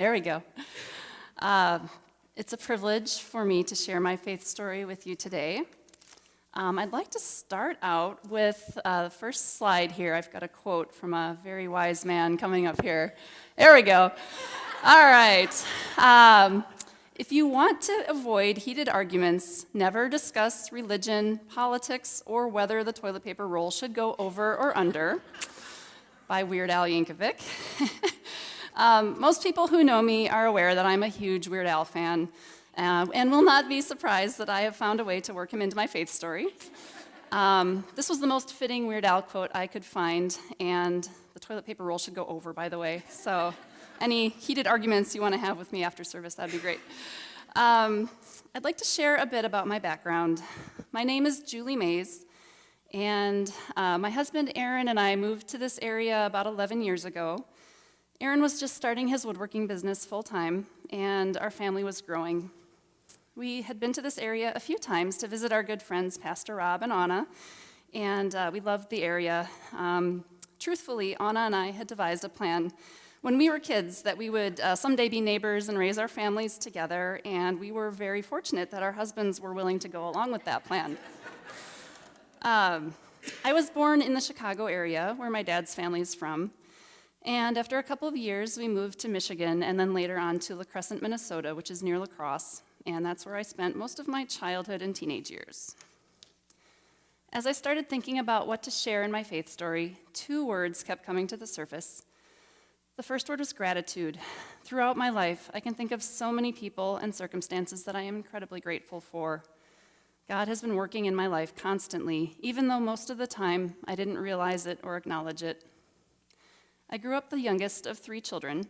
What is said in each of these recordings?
There we go. It's a privilege for me to share my faith story with you today. I'd like to start out with the first slide here. I've got a quote from a very wise man coming up here. There we go. All right. If you want to avoid heated arguments, never discuss religion, politics, or whether the toilet paper roll should go over or under, by Weird Al Yankovic. Most people who know me are aware that I'm a huge Weird Al fan, and will not be surprised that I have found a way to work him into my faith story. This was the most fitting Weird Al quote I could find, and the toilet paper roll should go over, by the way. So any heated arguments you want to have with me after service, that'd be great. I'd like to share a bit about my background. My name is Julie Maes, and my husband Aaron and I moved to this area about 11 years ago. Aaron was just starting his woodworking business full-time, and our family was growing. We had been to this area a few times to visit our good friends, Pastor Rob and Anna, and we loved the area. Truthfully, Anna and I had devised a plan when we were kids that we would someday be neighbors and raise our families together, and we were very fortunate that our husbands were willing to go along with that plan. I was born in the Chicago area, where my dad's family is from. And after a couple of years, we moved to Michigan and then later on to La Crescent, Minnesota, which is near La Crosse, and that's where I spent most of my childhood and teenage years. As I started thinking about what to share in my faith story, two words kept coming to the surface. The first word was gratitude. Throughout my life, I can think of so many people and circumstances that I am incredibly grateful for. God has been working in my life constantly, even though most of the time I didn't realize it or acknowledge it. I grew up the youngest of 3 children.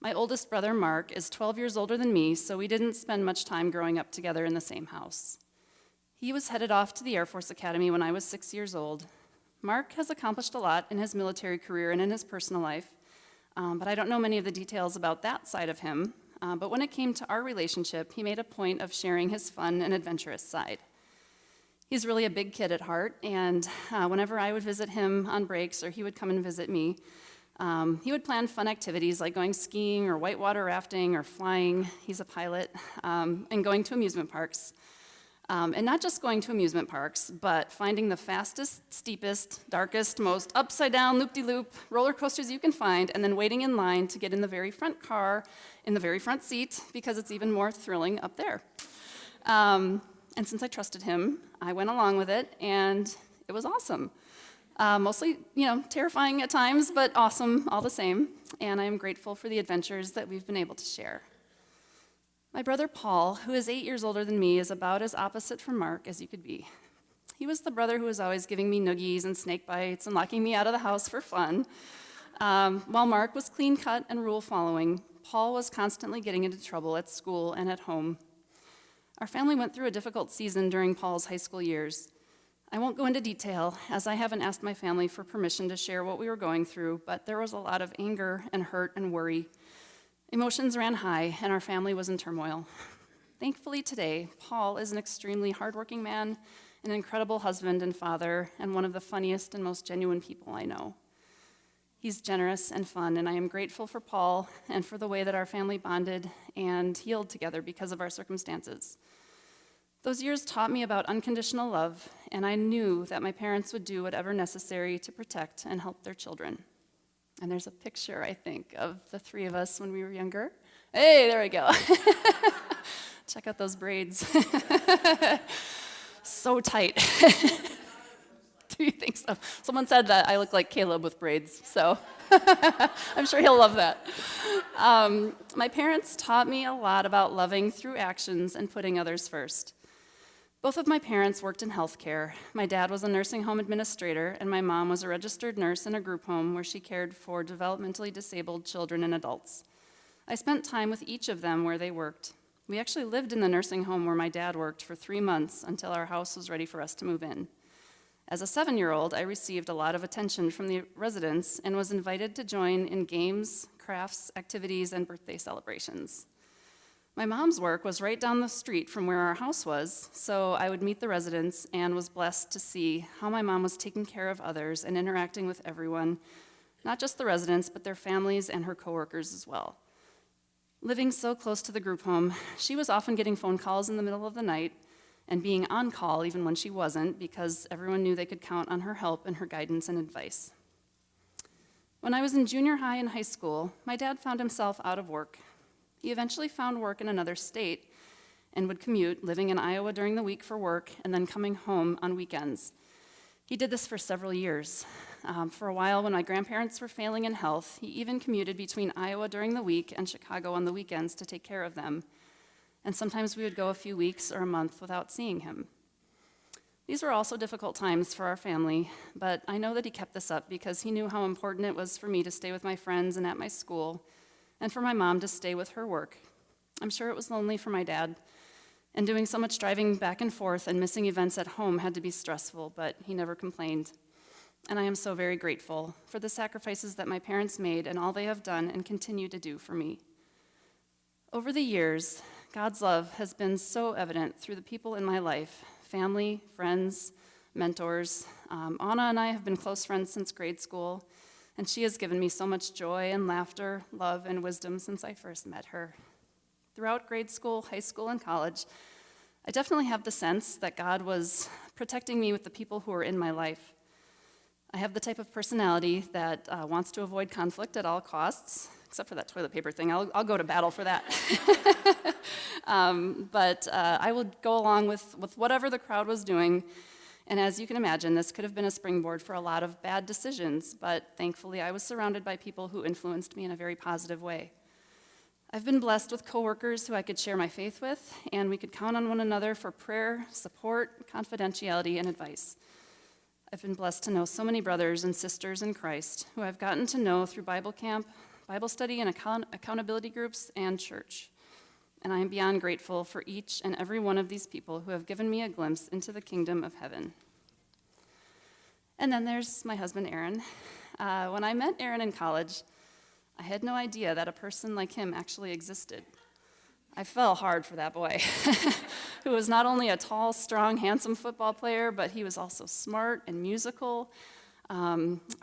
My oldest brother, Mark, is 12 years older than me, so we didn't spend much time growing up together in the same house. He was headed off to the Air Force Academy when I was 6 years old. Mark has accomplished a lot in his military career and in his personal life, but I don't know many of the details about that side of him. But when it came to our relationship, he made a point of sharing his fun and adventurous side. He's really a big kid at heart, and whenever I would visit him on breaks or he would come and visit me, he would plan fun activities like going skiing or whitewater rafting or flying, he's a pilot, and going to amusement parks. And not just going to amusement parks, but finding the fastest, steepest, darkest, most upside-down, loop-de-loop roller coasters you can find, and then waiting in line to get in the very front car, in the very front seat, because it's even more thrilling up there. And since I trusted him, I went along with it, and it was awesome. Mostly, terrifying at times, but awesome all the same, and I am grateful for the adventures that we've been able to share. My brother Paul, who is 8 years older than me, is about as opposite from Mark as you could be. He was the brother who was always giving me noogies and snake bites and locking me out of the house for fun. While Mark was clean-cut and rule-following, Paul was constantly getting into trouble at school and at home. Our family went through a difficult season during Paul's high school years. I won't go into detail, as I haven't asked my family for permission to share what we were going through, but there was a lot of anger and hurt and worry. Emotions ran high, and our family was in turmoil. Thankfully today, Paul is an extremely hardworking man, an incredible husband and father, and one of the funniest and most genuine people I know. He's generous and fun, and I am grateful for Paul and for the way that our family bonded and healed together because of our circumstances. Those years taught me about unconditional love, and I knew that my parents would do whatever necessary to protect and help their children. And there's a picture, I think, of the 3 of us when we were younger. Hey, there we go. Check out those braids. So tight. Do you think so? Someone said that I look like Caleb with braids, so I'm sure he'll love that. My parents taught me a lot about loving through actions and putting others first. Both of my parents worked in healthcare. My dad was a nursing home administrator, and my mom was a registered nurse in a group home where she cared for developmentally disabled children and adults. I spent time with each of them where they worked. We actually lived in the nursing home where my dad worked for 3 months until our house was ready for us to move in. As a 7-year-old, I received a lot of attention from the residents and was invited to join in games, crafts, activities, and birthday celebrations. My mom's work was right down the street from where our house was, so I would meet the residents and was blessed to see how my mom was taking care of others and interacting with everyone, not just the residents, but their families and her coworkers as well. Living so close to the group home, she was often getting phone calls in the middle of the night and being on call even when she wasn't, because everyone knew they could count on her help and her guidance and advice. When I was in junior high and high school, my dad found himself out of work. He eventually found work in another state and would commute, living in Iowa during the week for work and then coming home on weekends. He did this for several years. For a while, when my grandparents were failing in health, he even commuted between Iowa during the week and Chicago on the weekends to take care of them. And sometimes we would go a few weeks or a month without seeing him. These were also difficult times for our family, but I know that he kept this up because he knew how important it was for me to stay with my friends and at my school, and for my mom to stay with her work. I'm sure it was lonely for my dad, and doing so much driving back and forth and missing events at home had to be stressful, but he never complained. And I am so very grateful for the sacrifices that my parents made and all they have done and continue to do for me. Over the years, God's love has been so evident through the people in my life, family, friends, mentors. Anna and I have been close friends since grade school, and she has given me so much joy and laughter, love, and wisdom since I first met her. Throughout grade school, high school, and college, I definitely have the sense that God was protecting me with the people who are in my life. I have the type of personality that wants to avoid conflict at all costs, except for that toilet paper thing. I'll go to battle for that. But I would go along with whatever the crowd was doing. And as you can imagine, this could have been a springboard for a lot of bad decisions, but thankfully I was surrounded by people who influenced me in a very positive way. I've been blessed with coworkers who I could share my faith with, and we could count on one another for prayer, support, confidentiality, and advice. I've been blessed to know so many brothers and sisters in Christ who I've gotten to know through Bible camp, Bible study, and accountability groups, and church. And I am beyond grateful for each and every one of these people who have given me a glimpse into the kingdom of heaven. And then there's my husband, Aaron. When I met Aaron in college, I had no idea that a person like him actually existed. I fell hard for that boy, who was not only a tall, strong, handsome football player, but he was also smart and musical,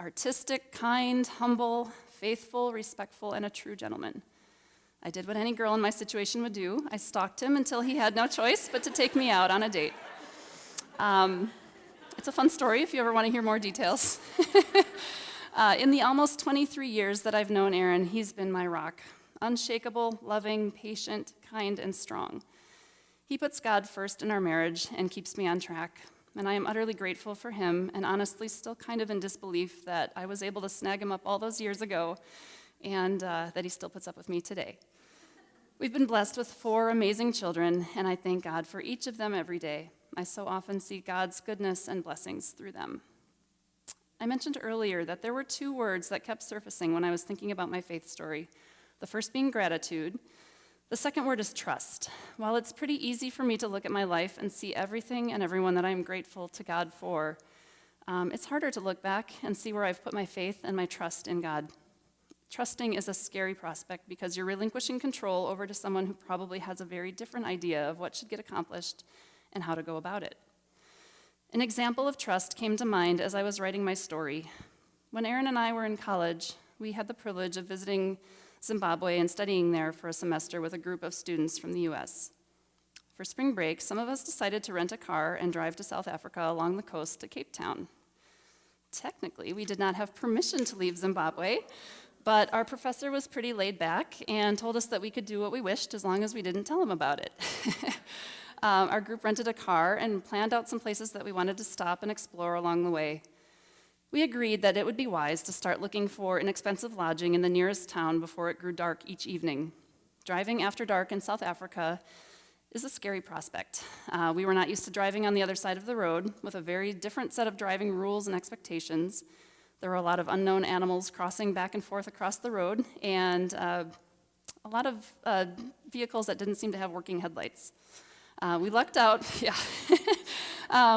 artistic, kind, humble, faithful, respectful, and a true gentleman. I did what any girl in my situation would do. I stalked him until he had no choice but to take me out on a date. It's a fun story if you ever want to hear more details. In the almost 23 years that I've known Aaron, he's been my rock. Unshakable, loving, patient, kind, and strong. He puts God first in our marriage and keeps me on track. And I am utterly grateful for him, and honestly still kind of in disbelief that I was able to snag him up all those years ago and that he still puts up with me today. We've been blessed with 4 amazing children, and I thank God for each of them every day. I so often see God's goodness and blessings through them. I mentioned earlier that there were 2 words that kept surfacing when I was thinking about my faith story. The first being gratitude. The second word is trust. While it's pretty easy for me to look at my life and see everything and everyone that I'm grateful to God for, it's harder to look back and see where I've put my faith and my trust in God. Trusting is a scary prospect because you're relinquishing control over to someone who probably has a very different idea of what should get accomplished and how to go about it. An example of trust came to mind as I was writing my story. When Aaron and I were in college, we had the privilege of visiting Zimbabwe and studying there for a semester with a group of students from the U.S. For spring break, some of us decided to rent a car and drive to South Africa along the coast to Cape Town. Technically, we did not have permission to leave Zimbabwe, but our professor was pretty laid back and told us that we could do what we wished as long as we didn't tell him about it. Our group rented a car and planned out some places that we wanted to stop and explore along the way. We agreed that it would be wise to start looking for inexpensive lodging in the nearest town before it grew dark each evening. Driving after dark in South Africa is a scary prospect. We were not used to driving on the other side of the road with a very different set of driving rules and expectations. There were a lot of unknown animals crossing back and forth across the road, and a lot of vehicles that didn't seem to have working headlights. We lucked out,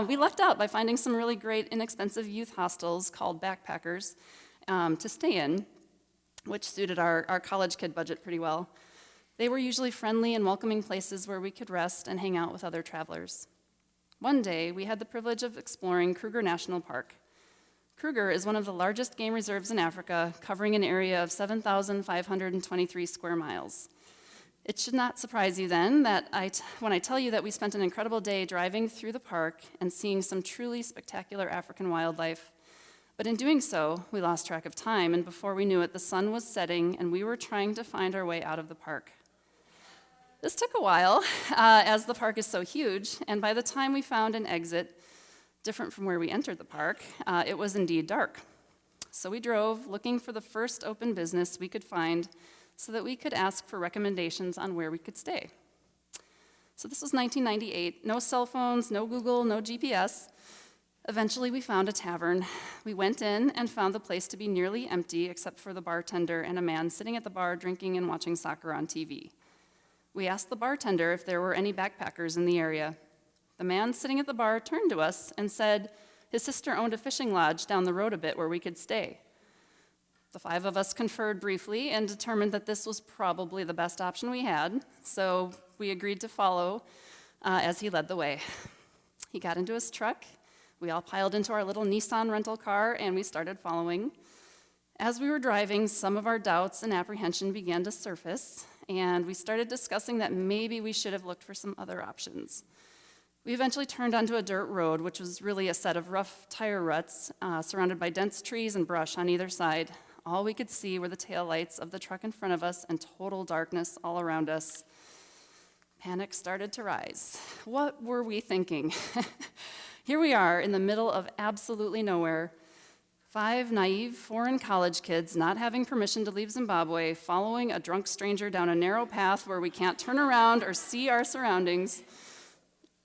we lucked out by finding some really great inexpensive youth hostels called backpackers to stay in, which suited our college kid budget pretty well. They were usually friendly and welcoming places where we could rest and hang out with other travelers. One day, we had the privilege of exploring Kruger National Park. Kruger is one of the largest game reserves in Africa, covering an area of 7,523 square miles. It should not surprise you then that when I tell you that we spent an incredible day driving through the park and seeing some truly spectacular African wildlife. But in doing so, we lost track of time, and before we knew it, the sun was setting, and we were trying to find our way out of the park. This took a while, as the park is so huge, and by the time we found an exit, different from where we entered the park, it was indeed dark. So we drove, looking for the first open business we could find so that we could ask for recommendations on where we could stay. So this was 1998, no cell phones, no Google, no GPS. Eventually we found a tavern. We went in and found the place to be nearly empty except for the bartender and a man sitting at the bar drinking and watching soccer on TV. We asked the bartender if there were any backpackers in the area. The man sitting at the bar turned to us and said his sister owned a fishing lodge down the road a bit where we could stay. The 5 of us conferred briefly and determined that this was probably the best option we had, so we agreed to follow as he led the way. He got into his truck, we all piled into our little Nissan rental car, and we started following. As we were driving, some of our doubts and apprehension began to surface, and we started discussing that maybe we should have looked for some other options. We eventually turned onto a dirt road, which was really a set of rough tire ruts surrounded by dense trees and brush on either side. All we could see were the taillights of the truck in front of us and total darkness all around us. Panic started to rise. What were we thinking? Here we are in the middle of absolutely nowhere. 5 naive foreign college kids not having permission to leave Zimbabwe, following a drunk stranger down a narrow path where we can't turn around or see our surroundings.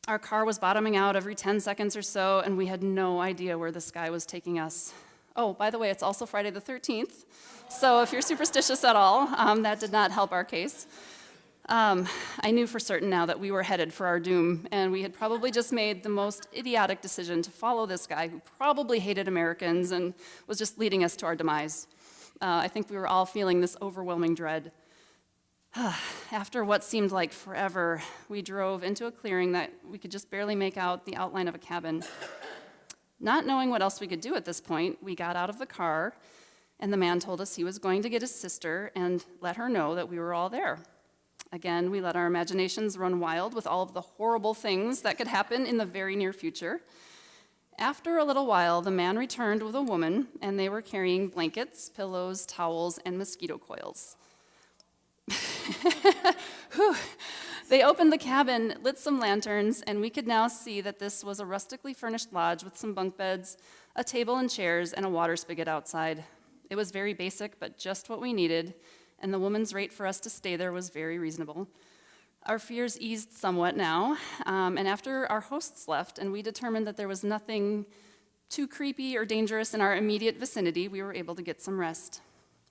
Our car was bottoming out every 10 seconds or so, and we had no idea where the sky was taking us. Oh, by the way, it's also Friday the 13th, so if you're superstitious at all, that did not help our case. I knew for certain now that we were headed for our doom, and we had probably just made the most idiotic decision to follow this guy who probably hated Americans and was just leading us to our demise. I think we were all feeling this overwhelming dread. After what seemed like forever, we drove into a clearing that we could just barely make out the outline of a cabin. Not knowing what else we could do at this point, we got out of the car, and the man told us he was going to get his sister and let her know that we were all there. Again, we let our imaginations run wild with all of the horrible things that could happen in the very near future. After a little while, the man returned with a woman, and they were carrying blankets, pillows, towels, and mosquito coils. They opened the cabin, lit some lanterns, and we could now see that this was a rustically furnished lodge with some bunk beds, a table and chairs, and a water spigot outside. It was very basic, but just what we needed, and the woman's rate for us to stay there was very reasonable. Our fears eased somewhat now, and after our hosts left and we determined that there was nothing too creepy or dangerous in our immediate vicinity, we were able to get some rest.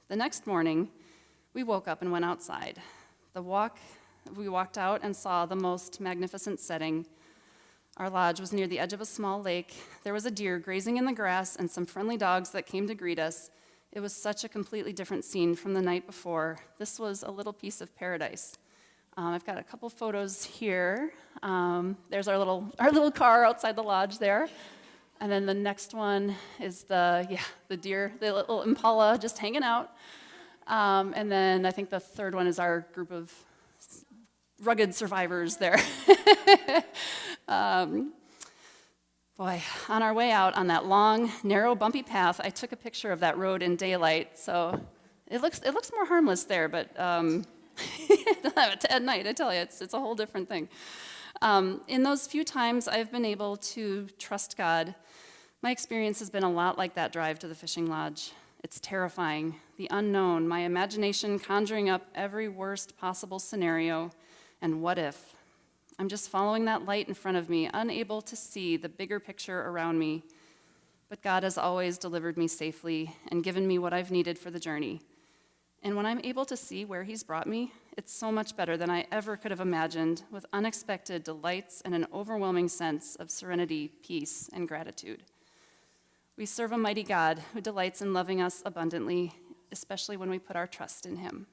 The next morning, we woke up and went outside. We walked out and saw the most magnificent setting. Our lodge was near the edge of a small lake. There was a deer grazing in the grass and some friendly dogs that came to greet us. It was such a completely different scene from the night before. This was a little piece of paradise. I've got a couple photos here. There's our little car outside the lodge there. And then the next one is the deer, the little impala just hanging out. And then I think the third one is our group of rugged survivors there. Boy, on our way out on that long, narrow, bumpy path, I took a picture of that road in daylight. So it looks more harmless there, but at night, I tell you, it's a whole different thing. In those few times I've been able to trust God, my experience has been a lot like that drive to the fishing lodge. It's terrifying, the unknown, my imagination conjuring up every worst possible scenario, and what if? I'm just following that light in front of me, unable to see the bigger picture around me. But God has always delivered me safely and given me what I've needed for the journey. And when I'm able to see where He's brought me, it's so much better than I ever could have imagined, with unexpected delights and an overwhelming sense of serenity, peace, and gratitude. We serve a mighty God who delights in loving us abundantly, especially when we put our trust in Him.